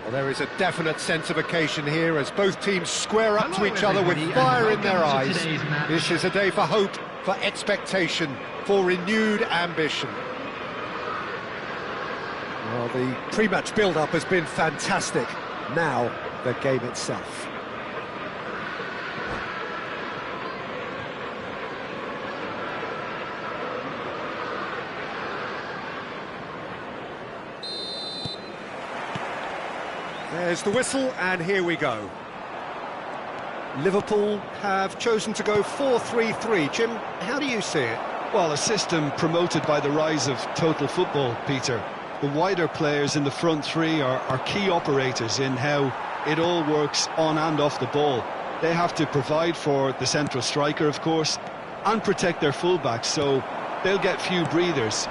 Well, there is a definite sense of occasion here as both teams square up to each other with fire in their eyes. This is a day for hope, for expectation, for renewed ambition. Well, the pre-match build-up has been fantastic. Now, the game itself. There's the whistle, and here we go. Liverpool have chosen to go 4-3-3. Jim, how do you see it? Well, a system promoted by the rise of total football, Peter. The wider players in the front three are key operators in how it all works on and off the ball. They have to provide for the central striker, of course, and protect their fullbacks, so they'll get few breathers.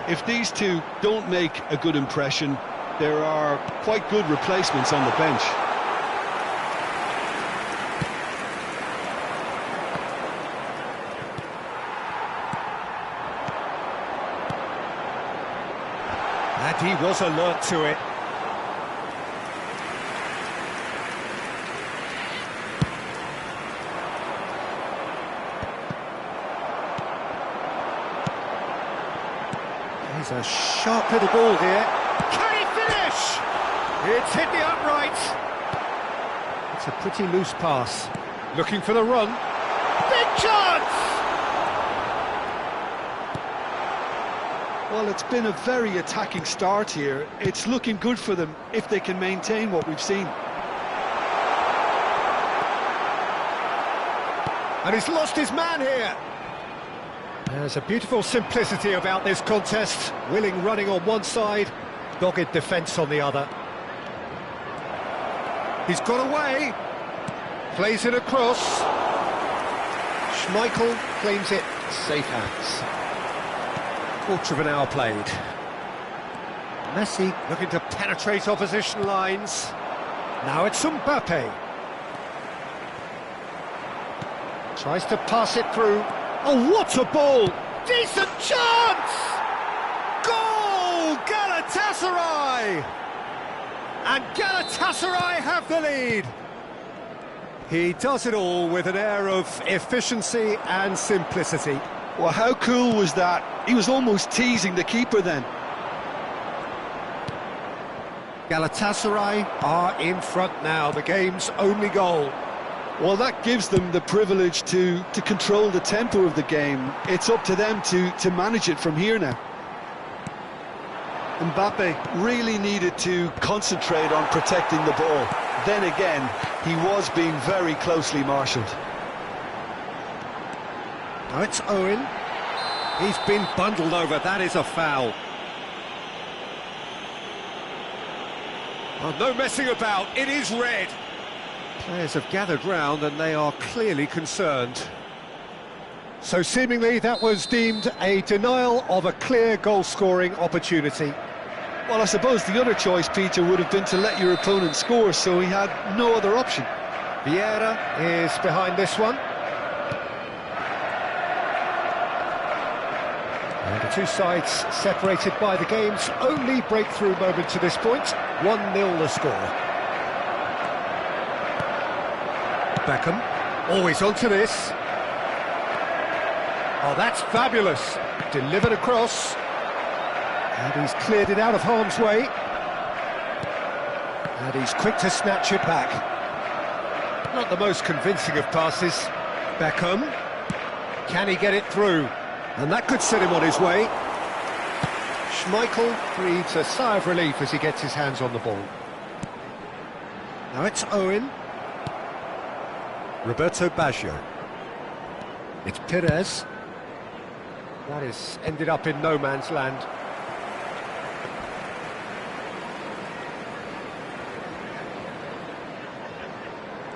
If these two don't make a good impression, there are quite good replacements on the bench. And he was alert to it. There's a sharp little ball here. Can he finish? It's hit the uprights. It's a pretty loose pass. Looking for the run. Big chance! Well, it's been a very attacking start here. It's looking good for them if they can maintain what we've seen. And he's lost his man here. There's a beautiful simplicity about this contest. Willing running on one side, dogged defence on the other. He's got away. Plays it across. Schmeichel claims it. Safe hands. Quarter of an hour played. Messi looking to penetrate opposition lines. Now it's Mbappe. Tries to pass it through. Oh, what a ball! Decent chance! Goal! Galatasaray! And Galatasaray have the lead. He does it all with an air of efficiency and simplicity. Well, how cool was that? He was almost teasing the keeper then. Galatasaray are in front now, the game's only goal. Well, that gives them the privilege to control the tempo of the game. It's up to them to manage it from here now. Mbappe really needed to concentrate on protecting the ball. Then again, he was being very closely marshalled. Now it's Owen. He's been bundled over. That is a foul. Oh, no messing about. It is red. Players have gathered round and they are clearly concerned. So seemingly that was deemed a denial of a clear goal-scoring opportunity. Well, I suppose the other choice, Peter, would have been to let your opponent score, so he had no other option. Vieira is behind this one. And the two sides separated by the game's only breakthrough moment to this point. 1-0 the score. Beckham, always onto this. Oh, that's fabulous. Delivered across. And he's cleared it out of harm's way. And he's quick to snatch it back. Not the most convincing of passes. Beckham. Can he get it through? And that could set him on his way. Schmeichel breathes a sigh of relief as he gets his hands on the ball. Now it's Owen. Roberto Baggio. It's Perez. That has ended up in no man's land.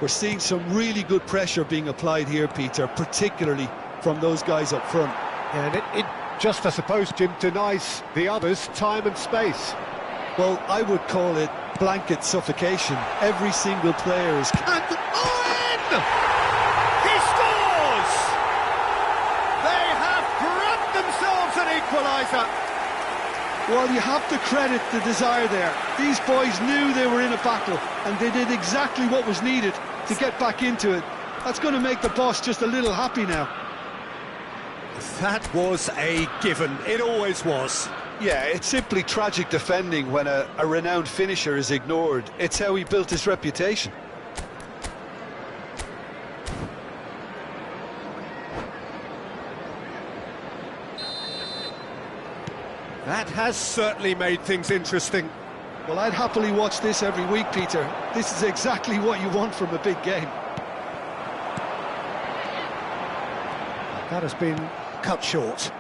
We're seeing some really good pressure being applied here, Peter, particularly from those guys up front. And it just, I suppose, Jim, denies the others time and space. Well, I would call it blanket suffocation. Every single player is... And Owen! He scores! They have grabbed themselves an equaliser. Well, you have to credit the desire there. These boys knew they were in a battle, and they did exactly what was needed to get back into it. That's going to make the boss just a little happy now. That was a given. It always was. Yeah, it's simply tragic defending when a renowned finisher is ignored. It's how he built his reputation. That has certainly made things interesting. Well, I'd happily watch this every week, Peter. This is exactly what you want from a big game. That has been cut short.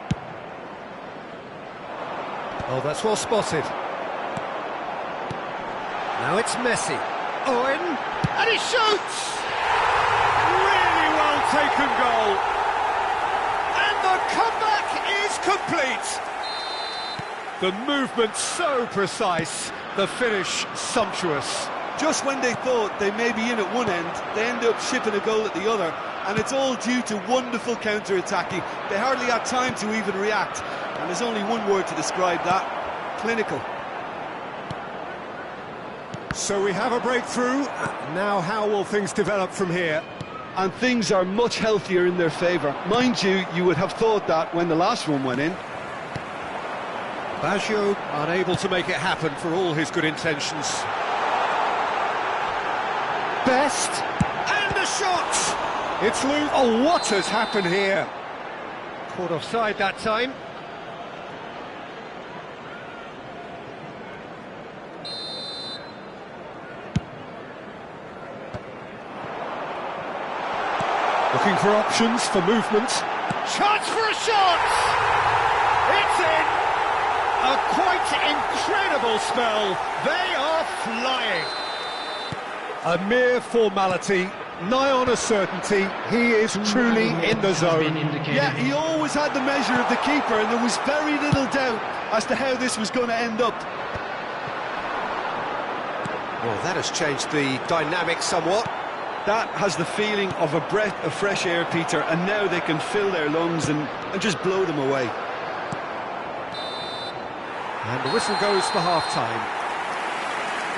Oh, that's well spotted. Now it's Messi. Owen, and he shoots! Really well taken goal. And the comeback is complete. The movement so precise, the finish sumptuous. Just when they thought they may be in at one end, they end up shipping a goal at the other, and it's all due to wonderful counter-attacking. They hardly had time to even react, and there's only one word to describe that: clinical. So we have a breakthrough. Now how will things develop from here? And things are much healthier in their favour. Mind you, you would have thought that when the last one went in. Baggio unable to make it happen for all his good intentions. Best, and the shot! It's loose. Oh, what has happened here? Caught offside that time. Looking for options for movement. Chance for a shot! It's in! A quite incredible spell. They are flying. A mere formality, nigh on a certainty. He is truly in the zone. Yeah, he always had the measure of the keeper, and there was very little doubt as to how this was going to end up. Well, that has changed the dynamic somewhat. That has the feeling of a breath of fresh air, Peter, and now they can fill their lungs and just blow them away. And the whistle goes for half-time.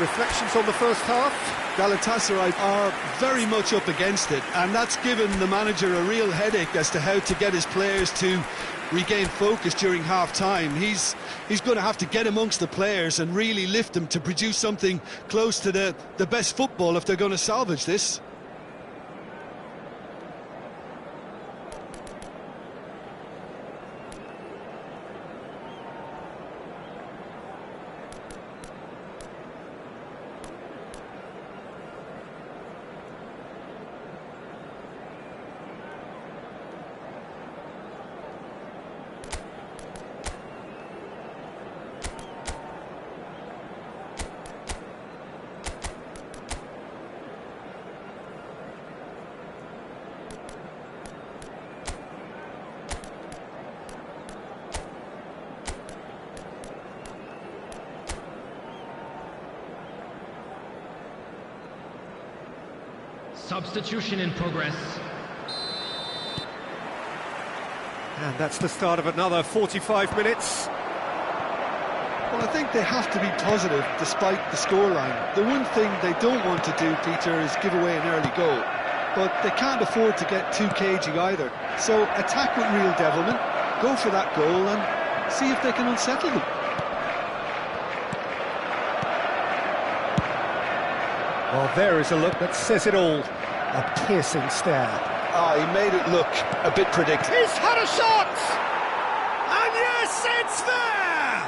Reflections on the first half? Galatasaray are very much up against it, and that's given the manager a real headache as to how to get his players to regain focus during half-time. He's going to have to get amongst the players and really lift them to produce something close to the best football if they're going to salvage this. Substitution in progress. And that's the start of another 45 minutes. Well, I think they have to be positive despite the scoreline. The one thing they don't want to do, Peter, is give away an early goal. But they can't afford to get too cagey either. So attack with real devilment, go for that goal and see if they can unsettle them. Well, there is a look that says it all. A piercing stare. He made it look a bit predictable. He's had a shot! And yes, it's there!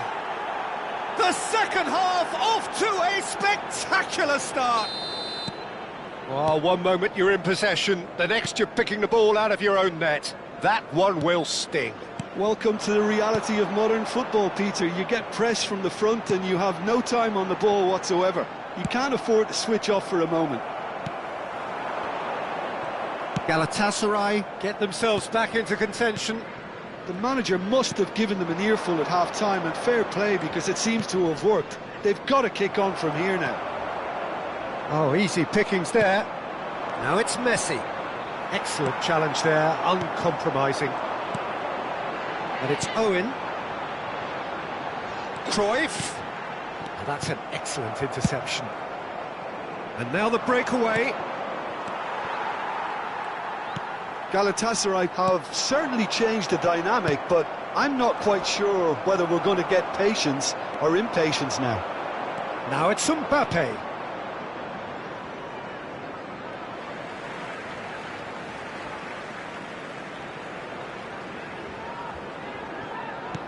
The second half off to a spectacular start. Well, one moment you're in possession, the next you're picking the ball out of your own net. That one will sting. Welcome to the reality of modern football, Peter. You get pressed from the front and you have no time on the ball whatsoever. You can't afford to switch off for a moment. Galatasaray get themselves back into contention. The manager must have given them an earful at half-time, and fair play because it seems to have worked. They've got to kick on from here now. Oh, easy pickings there. Now it's Messi. Excellent challenge there, uncompromising. And it's Owen. Cruyff. Oh, that's an excellent interception. And now the breakaway. Galatasaray have certainly changed the dynamic, but I'm not quite sure whether we're going to get patience or impatience now. Now it's Mbappe.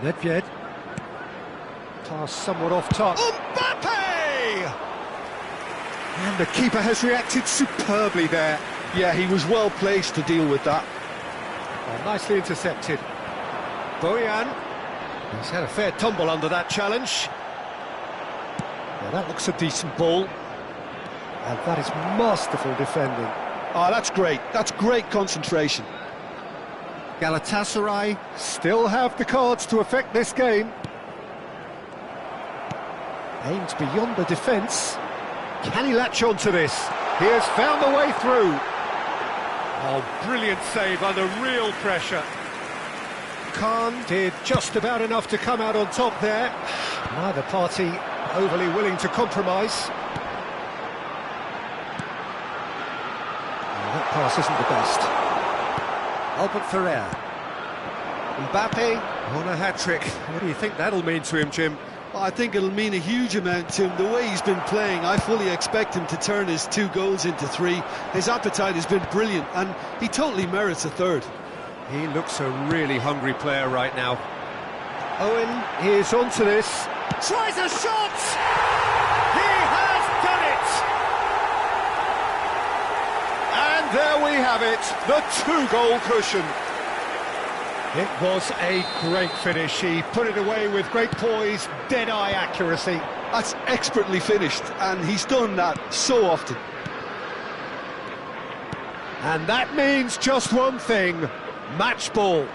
Nedved. Pass somewhat off top. Mbappe! And the keeper has reacted superbly there. Yeah, he was well placed to deal with that. Oh, nicely intercepted. Bojan. He's had a fair tumble under that challenge. Yeah, that looks a decent ball. And that is masterful defending. Oh, that's great. That's great concentration. Galatasaray still have the cards to affect this game. Aimed beyond the defence. Can he latch on to this? He has found the way through. Oh, brilliant save under real pressure. Khan did just about enough to come out on top there. Neither party overly willing to compromise. Oh, that pass isn't the best. Albert Ferrer. Mbappe on a hat-trick. What do you think that'll mean to him, Jim? I think it'll mean a huge amount to him. The way he's been playing, I fully expect him to turn his 2 goals into 3. His appetite has been brilliant, and he totally merits a third. He looks a really hungry player right now. Owen is onto this. Tries a shot! He has done it! And there we have it, the 2-goal cushion. It was a great finish. He put it away with great poise, dead-eye accuracy. That's expertly finished, and he's done that so often. And that means just one thing, match ball.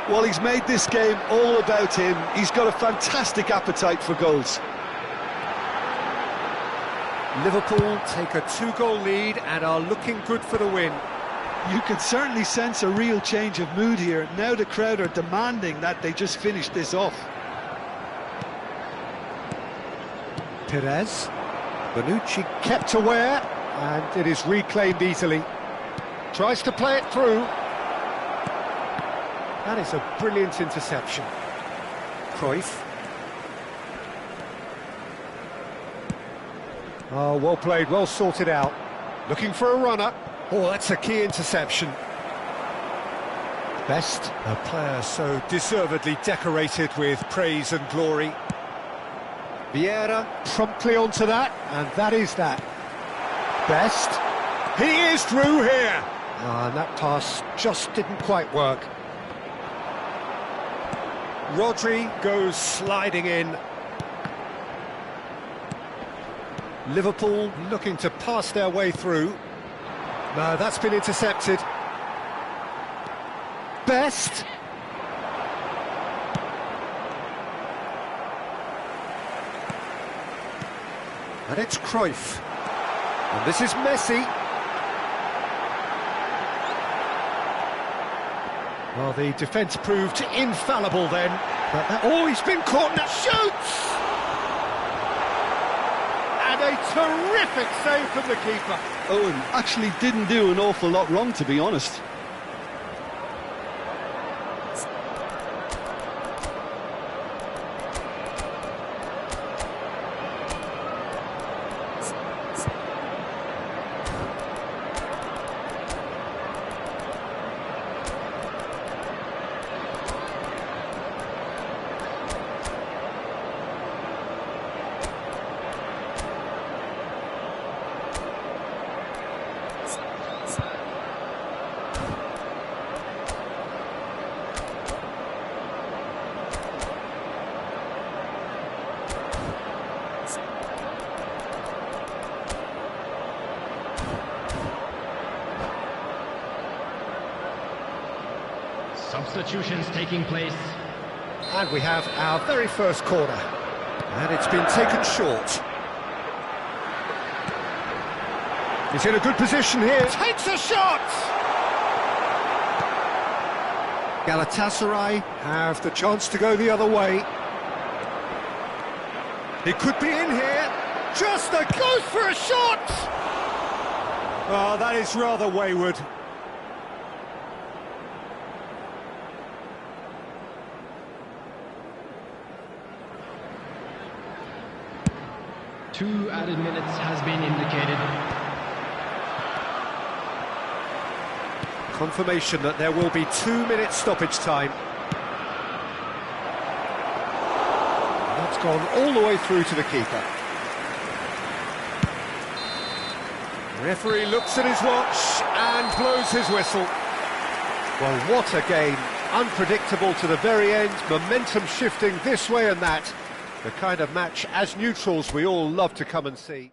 Well, he's made this game all about him. He's got a fantastic appetite for goals. Liverpool take a 2-goal lead and are looking good for the win. You can certainly sense a real change of mood here. Now the crowd are demanding that they just finish this off. Perez. Bonucci kept aware, and it is reclaimed easily. Tries to play it through. That is a brilliant interception. Cruyff. Oh, well played, well sorted out. Looking for a runner. Oh, that's a key interception. Best, a player so deservedly decorated with praise and glory. Vieira promptly onto that, and that is that. Best, he is through here. And that pass just didn't quite work. Rodri goes sliding in. Liverpool looking to pass their way through. No, that's been intercepted. Best. And it's Cruyff. And this is Messi. Well, the defence proved infallible then. But oh, he's been caught now. Shoots! And a terrific save from the keeper. Owen actually didn't do an awful lot wrong, to be honest. Substitutions taking place. And we have our very first corner. And it's been taken short. He's in a good position here. Takes a shot! Galatasaray have the chance to go the other way. He could be in here. Just goes for a shot! Oh, that is rather wayward. Two added minutes has been indicated. Confirmation that there will be 2 minutes stoppage time. That's gone all the way through to the keeper. The referee looks at his watch and blows his whistle. Well, what a game. Unpredictable to the very end, momentum shifting this way and that. The kind of match, as neutrals, we all love to come and see.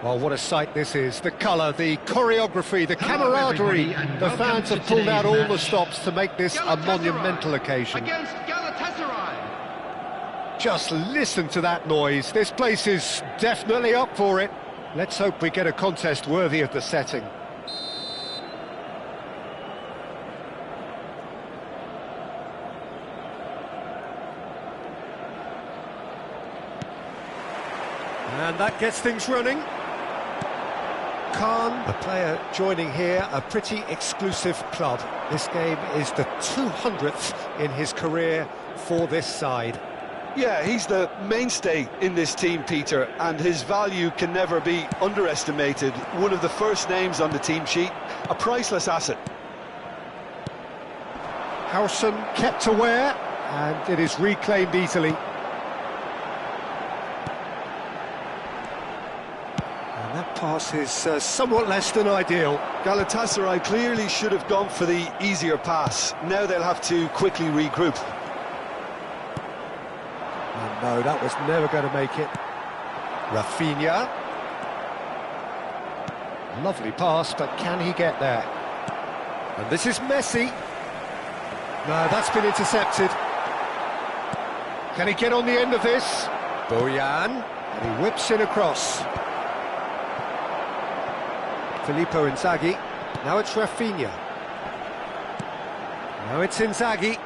Well, what a sight this is. The colour, the choreography, the Hello, camaraderie. everybody, and The welcome fans to have pulled out all today's the match. stops to make this a monumental occasion. Against Galatasaray. Just listen to that noise. This place is definitely up for it. Let's hope we get a contest worthy of the setting. And that gets things running. Khan, a player joining here, a pretty exclusive club. This game is the 200th in his career for this side. Yeah, he's the mainstay in this team, Peter, and his value can never be underestimated. One of the first names on the team sheet, a priceless asset. Howson kept aware, and it is reclaimed easily. And that pass is somewhat less than ideal. Galatasaray clearly should have gone for the easier pass. Now they'll have to quickly regroup. And no, that was never going to make it. Rafinha. Lovely pass, but can he get there? And this is Messi. No, that's been intercepted. Can he get on the end of this? Bojan. And he whips in across. Filippo Inzaghi. Now it's Rafinha. Now it's Inzaghi.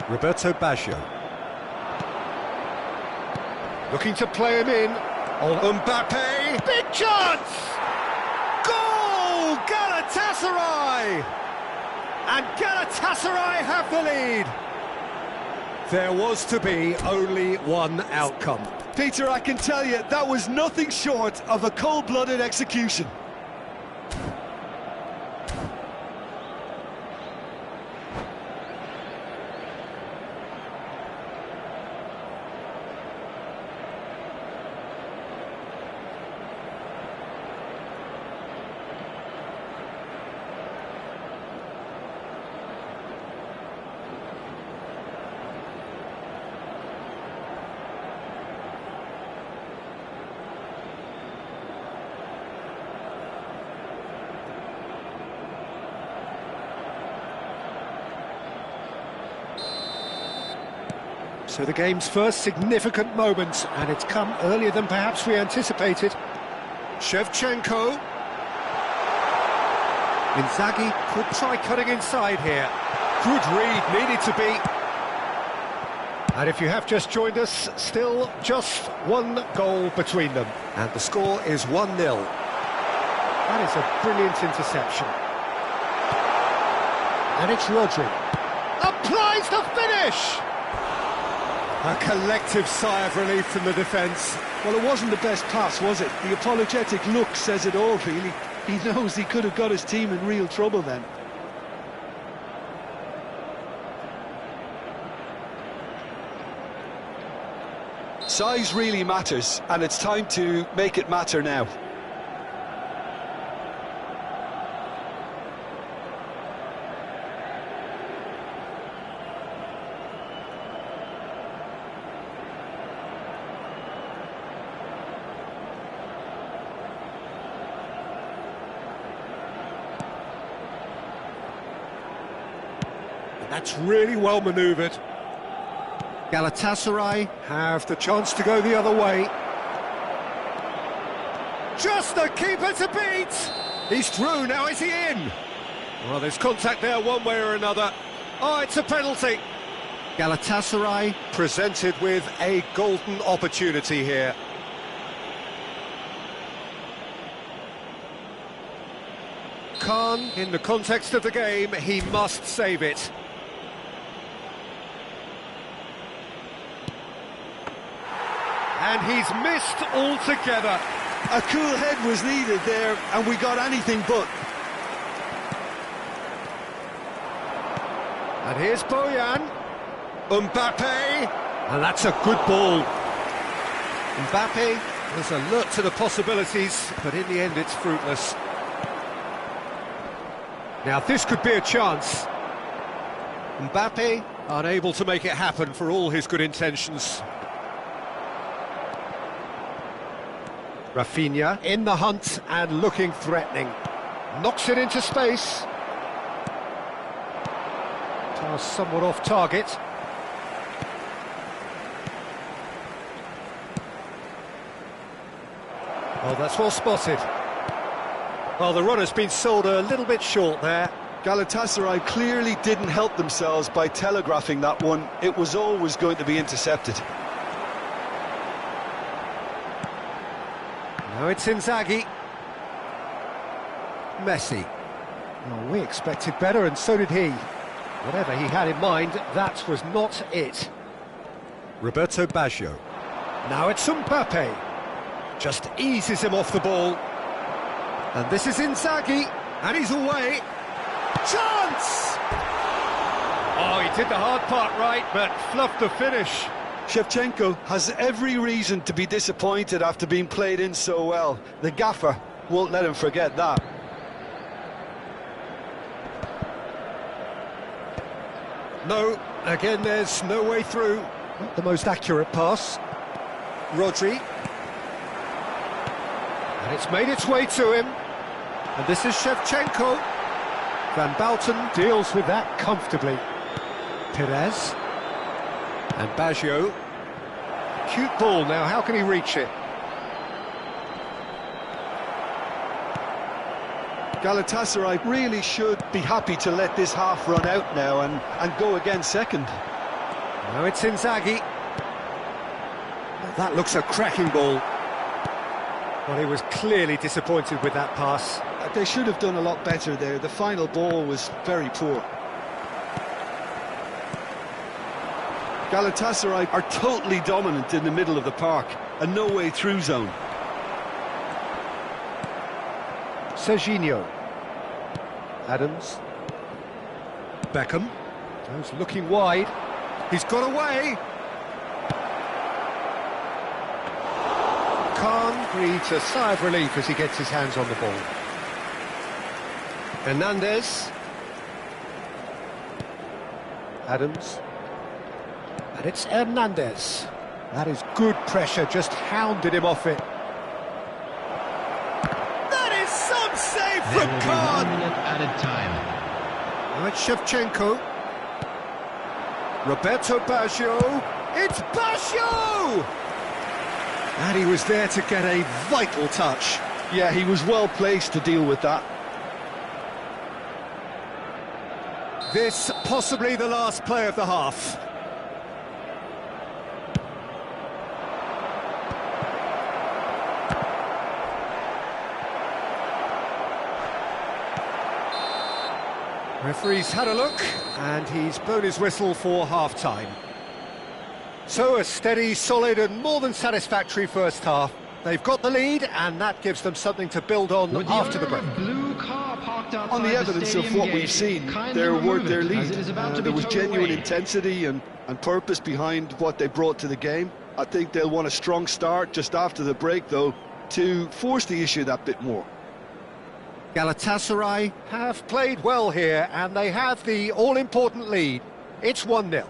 Roberto Baggio. Looking to play him in. Mbappe. Big chance! Goal! Galatasaray! And Galatasaray have the lead. There was to be only one outcome. Peter, I can tell you, that was nothing short of a cold-blooded execution. So the game's first significant moment, and it's come earlier than perhaps we anticipated. Shevchenko. Inzaghi could try cutting inside here. Good read, needed to be. And if you have just joined us, still just one goal between them. And the score is 1-0. That is a brilliant interception. And it's Rodri. Applies the finish! A collective sigh of relief from the defence. Well, it wasn't the best pass, was it? The apologetic look says it all, really. He knows he could have got his team in real trouble then. Size really matters, and it's time to make it matter now. That's really well manoeuvred. Galatasaray have the chance to go the other way. Just the keeper to beat! He's through, now is he in? Well, there's contact there one way or another. Oh, it's a penalty. Galatasaray presented with a golden opportunity here. Khan, in the context of the game, he must save it. And he's missed altogether. A cool head was needed there, and we got anything but. And here's Bojan. Mbappe. And that's a good ball. Mbappe was alert to the possibilities, but in the end it's fruitless. Now this could be a chance. Mbappe unable to make it happen for all his good intentions. Rafinha in the hunt and looking threatening. Knocks it into space. Pass somewhat off target. Oh, that's well spotted. Well, the runner's been sold a little bit short there. Galatasaray clearly didn't help themselves by telegraphing that one. It was always going to be intercepted. Now it's Inzaghi. Messi. Well, we expected better, and so did he. Whatever he had in mind, that was not it. Roberto Baggio. Now it's Mbappe. Just eases him off the ball. And this is Inzaghi, and he's away. Chance! Oh, he did the hard part right, but fluffed the finish. Shevchenko has every reason to be disappointed after being played in so well. The gaffer won't let him forget that. No, again there's no way through. Not the most accurate pass. Rodri. And it's made its way to him. And this is Shevchenko. Van Bouten deals with that comfortably. Perez. And Baggio. Cute ball now, how can he reach it? Galatasaray really should be happy to let this half run out now and go again second. Now it's Inzaghi. That looks a cracking ball. Well, he was clearly disappointed with that pass. They should have done a lot better there. The final ball was very poor. Galatasaray are totally dominant in the middle of the park. A no-way through zone. Serginho. Adams. Beckham. Goes looking wide. He's got away. Khan breathes a sigh of relief as he gets his hands on the ball. Hernandez. Adams. And it's Hernandez. That is good pressure, just hounded him off it. That is some save from Khan! 1 minute added time. Now it's Shevchenko. Roberto Baggio. It's Baggio! And he was there to get a vital touch. Yeah, he was well placed to deal with that. This possibly the last play of the half. Referee's had a look, and he's blown his whistle for half-time. So a steady, solid and more than satisfactory first half. They've got the lead, and that gives them something to build on after the break. Blue car parked On the evidence of what we've seen, they're worth their lead. There was genuine intensity and purpose behind what they brought to the game. I think they'll want a strong start just after the break, though, to force the issue that bit more. Galatasaray have played well here, and they have the all-important lead. It's 1-0.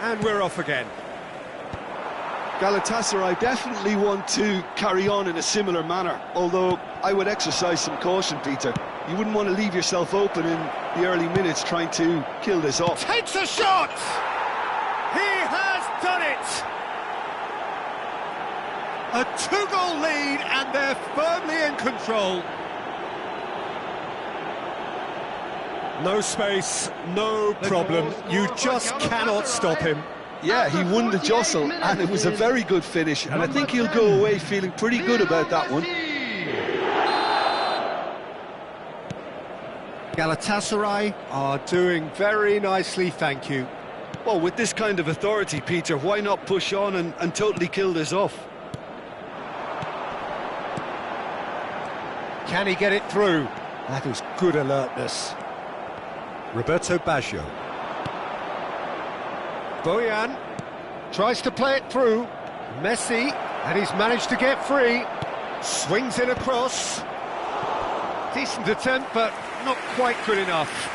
And we're off again. Galatasaray definitely want to carry on in a similar manner, although I would exercise some caution, Peter. You wouldn't want to leave yourself open in the early minutes trying to kill this off. Takes a shot! He has done it! A 2-goal lead, and they're firmly in control. No space, no problem. You just cannot stop him. Yeah, he won the jostle, and it was a very good finish, and I think he'll go away feeling pretty good about that one. Galatasaray are doing very nicely, thank you. Well, with this kind of authority, Peter, why not push on and totally kill this off? Can he get it through? That is good alertness. Roberto Baggio. Bojan tries to play it through. Messi, and he's managed to get free. Swings it across. Decent attempt, but not quite good enough.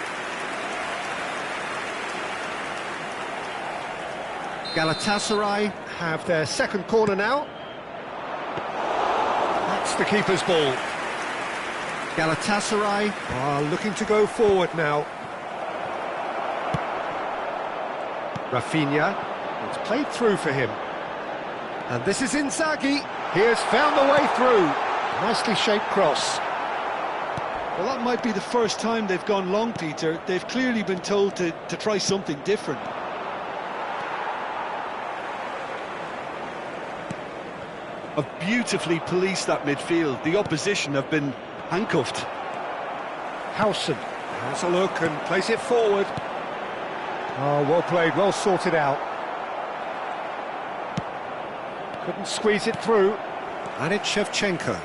Galatasaray have their second corner now. That's the keeper's ball. Galatasaray are looking to go forward now. Rafinha, it's played through for him. And this is Inzaghi. He has found the way through. Nicely shaped cross. Well, that might be the first time they've gone long, Peter. They've clearly been told to try something different. Have beautifully policed that midfield. The opposition have been handcuffed. Howson has a look and plays it forward. Oh, well played, well sorted out. Couldn't squeeze it through. And it's Shevchenko.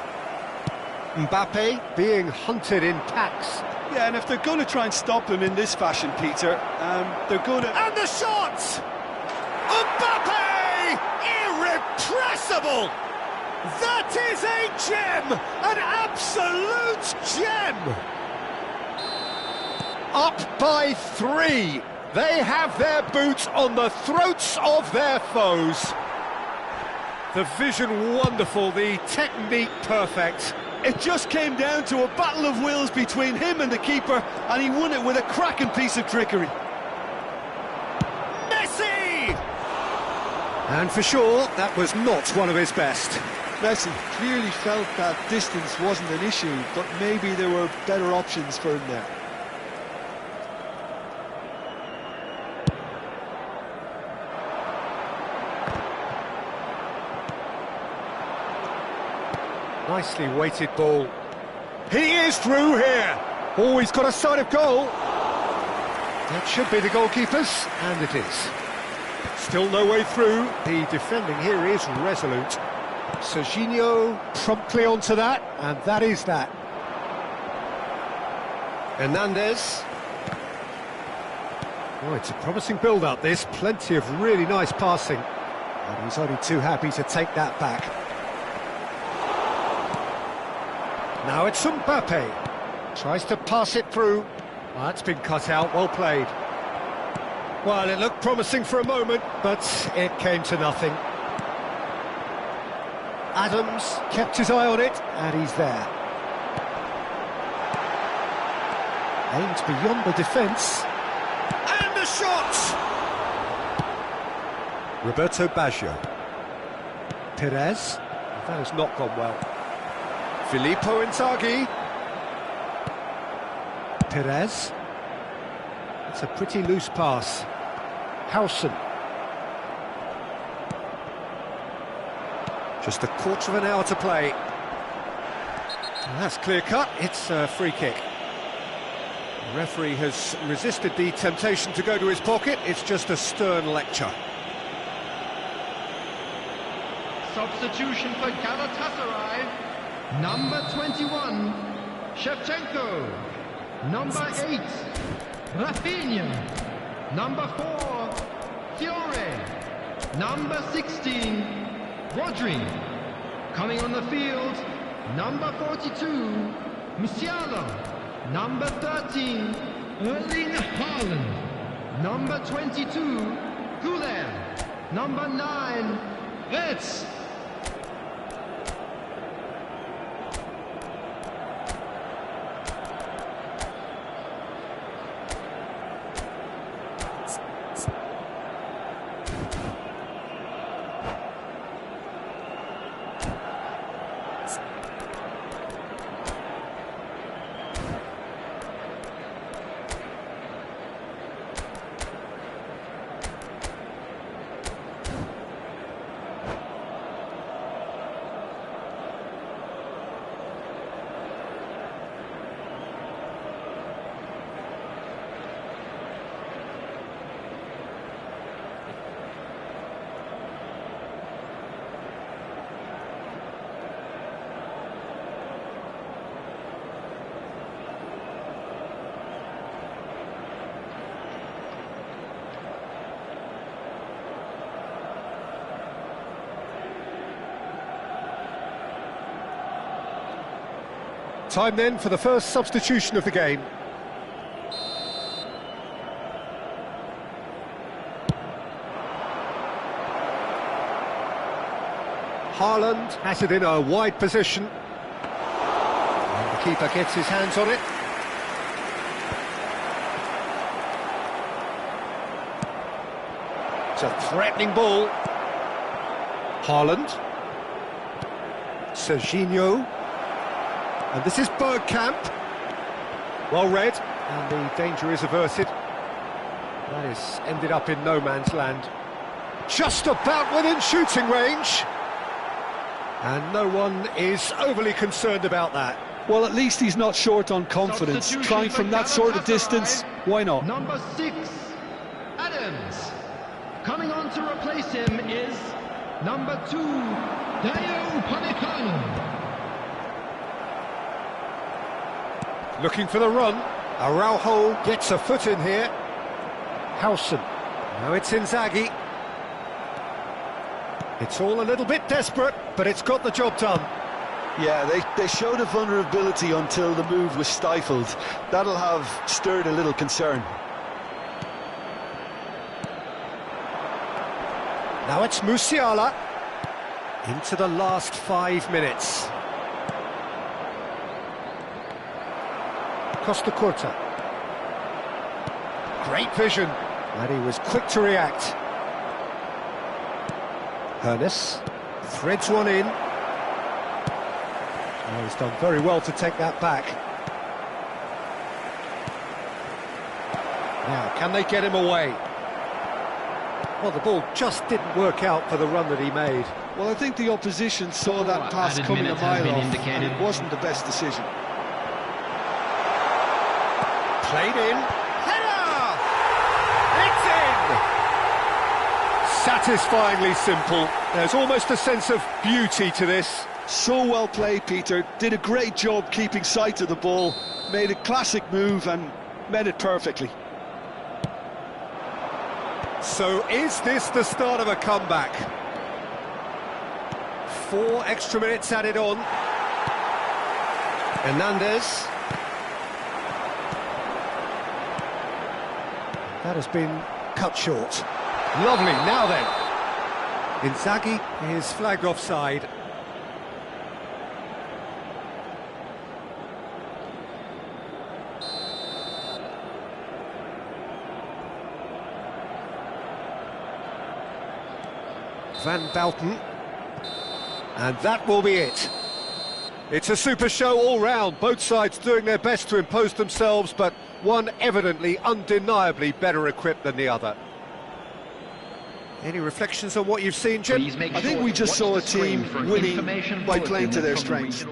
Mbappe being hunted in packs. Yeah, and if they're going to try and stop him in this fashion, Peter, they're going to... And the shot! Mbappe! Irrepressible! That is a gem! An absolute gem! Up by 3. They have their boots on the throats of their foes. The vision wonderful, the technique perfect. It just came down to a battle of wills between him and the keeper, and he won it with a cracking piece of trickery. Messi! And for sure, that was not one of his best. Messi clearly felt that distance wasn't an issue, but maybe there were better options for him there. Nicely weighted ball. He is through here. Oh, he's got a sight of goal. That should be the goalkeeper's, and it is. Still no way through. The defending here is resolute. Serginho promptly onto that, and that is that. Hernandez. Oh, it's a promising build-up, this. Plenty of really nice passing. And he's only too happy to take that back. Now it's Mbappe. Tries to pass it through. Well, that's been cut out, well played. Well, it looked promising for a moment, but it came to nothing. Adams kept his eye on it, and he's there. Aimed beyond the defence. And the shot! Roberto Baggio. Perez. That has not gone well. Filippo Inzaghi. Perez. It's a pretty loose pass. Howson. Just a quarter of an hour to play. And that's clear cut, it's a free kick. The referee has resisted the temptation to go to his pocket, it's just a stern lecture. Substitution for Galatasaray. Number 21, Shevchenko. Number 8, Rafinha. Number 4, Fiore. Number 16, Rodri. Coming on the field, number 42, Musiala. Number 13, Erling Haaland. Number 22, Güler. Number 9, Wirtz. Time then for the first substitution of the game. Haaland has it in a wide position. And the keeper gets his hands on it. It's a threatening ball. Haaland. Serginho. And this is Bergkamp. Well read, and the danger is averted. That is ended up in no man's land. Just about within shooting range. And no one is overly concerned about that. Well, at least he's not short on confidence. Trying from that sort of distance, why not? Number 6, Adams. Coming on to replace him is number 2, Dayo Upamecano. Looking for the run. Araujo gets a foot in here. Howson. Now it's Inzaghi. It's all a little bit desperate, but it's got the job done. Yeah, they showed a vulnerability until the move was stifled. That'll have stirred a little concern. Now it's Musiala. Into the last 5 minutes. Costa Curta. Great vision. And he was quick to react. Hernes threads one in. Oh, he's done very well to take that back. Now, can they get him away? Well, the ball just didn't work out for the run that he made. Well, I think the opposition saw that pass coming a mile off, and it wasn't the best decision. Played in. Header! It's in! Satisfyingly simple. There's almost a sense of beauty to this. So well played, Peter. Did a great job keeping sight of the ball. Made a classic move and met it perfectly. So is this the start of a comeback? 4 extra minutes added on. Hernandez. That has been cut short. Lovely, now then. Inzaghi is flagged offside. Van Bouten. And that will be it. It's a super show all round, both sides doing their best to impose themselves, but one evidently, undeniably better equipped than the other. Any reflections on what you've seen, Jim? I think we just saw a team winning by playing to their strengths.